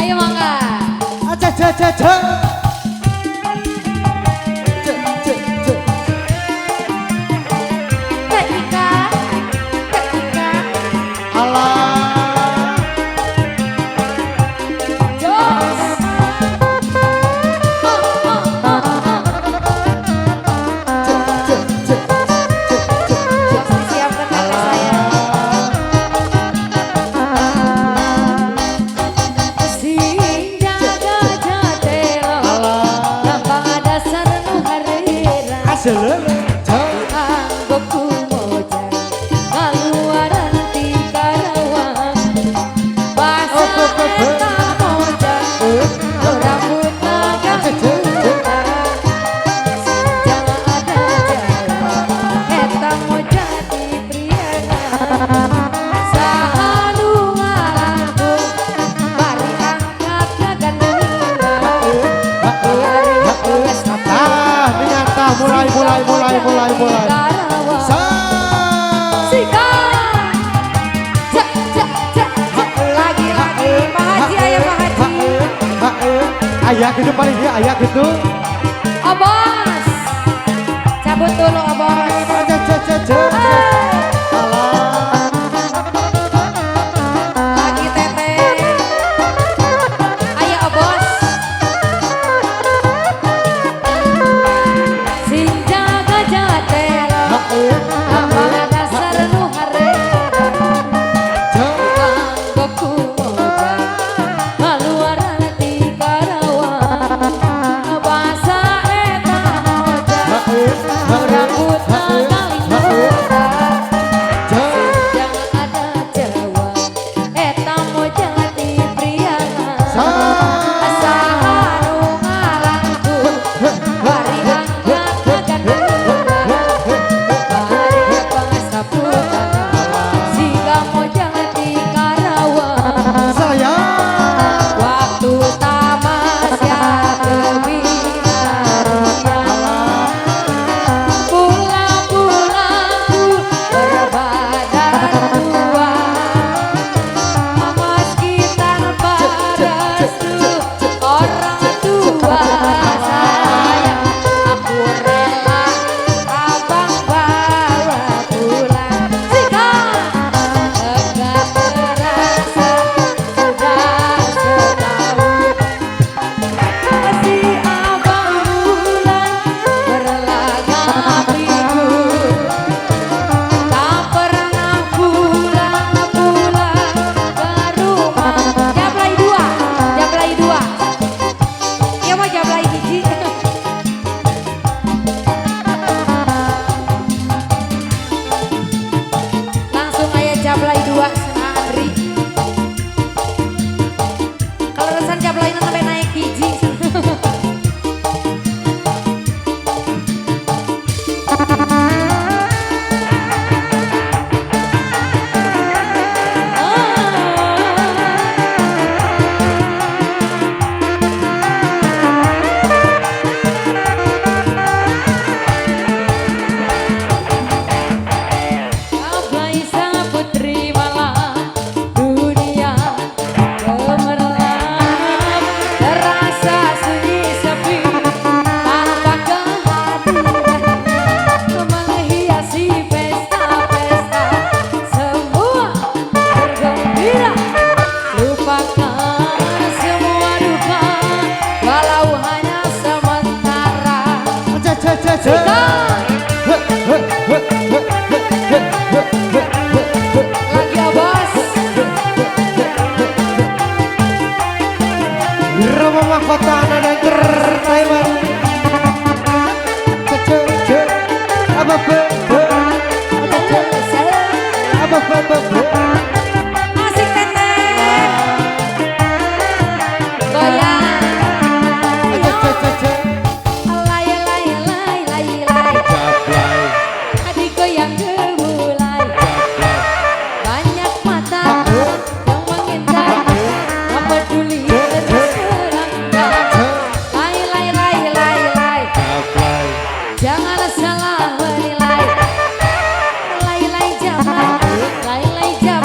Ayo mangga. Aja aja aja aja. Kak Ika, Kak Ika. Alah. Jos. Jos disiapkan kakak saya. Sing jaga jatelo, gampang ada sarenu harira. Asal. Anggoku moja, ngaluaran ti Karawang. Basa eta moja, rambut naga jangan ada jalan, eta moja di Priangan. Sahanu ngalangu, bari angkat naganura. Bari pesta Ternyata mulai. Karawang. Sika. Lagi Pak Haji, ayo Pak Haji. Ayah gitu paling dia ayah gitu. Oh bos, cabut dulu oh bos. Aja aja aja. Alah. Lagi tete. Ayo oh bos. Sing jaga jatelo, gampang dasar nu harera. Anggoku moja, ngaluaran ti Karawang. Basa eta moja, rambut nagalingura. Jangan ada Jawa, eta moja di Priangan. Sahanu ngalangu, bari angkat naganura. Bari pangesta putana, siga moja di Karawang. Sayang. Waktu tamasya kebinarian, pulang-pulangku berbadan tua. Meski tanpa restu orang tua sayang, aku rela abang bawa pulang. Sika, enggak terasa sudah setahun. Si abang bulan berlagak minggu, tak pernah pulang ke rumah. Jablay dua. Iya mau jablay hiji. Langsung aja jablay dua sana Andri. Kalau resan jablay sampai naik hiji. Jablay sang putri malam dunia gemerlap, terasa sunyi sepi tanpa kehadiran, menghiasi pesta-pesta semua bergembira, lupakan semua duka walau hanya sementara. Aja aja aja aja. Lagi ya bos. Roma mahkota dan entertainment. Apa Asik teteh. Goyang. Lay. Adik goyang gemulai. Banyak mata yang mengintai, tak peduli serangga. Lay. Jangan salah menilai. Lay jam.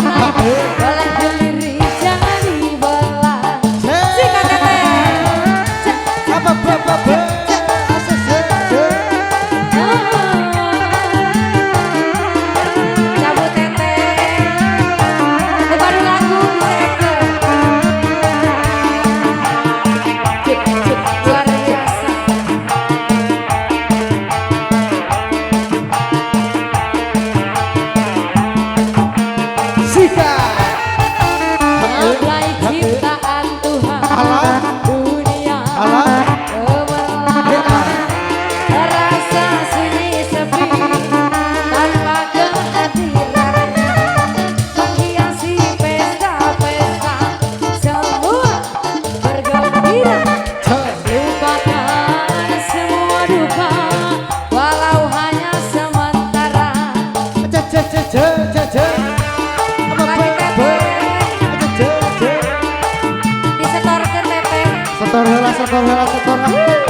setor heula setor.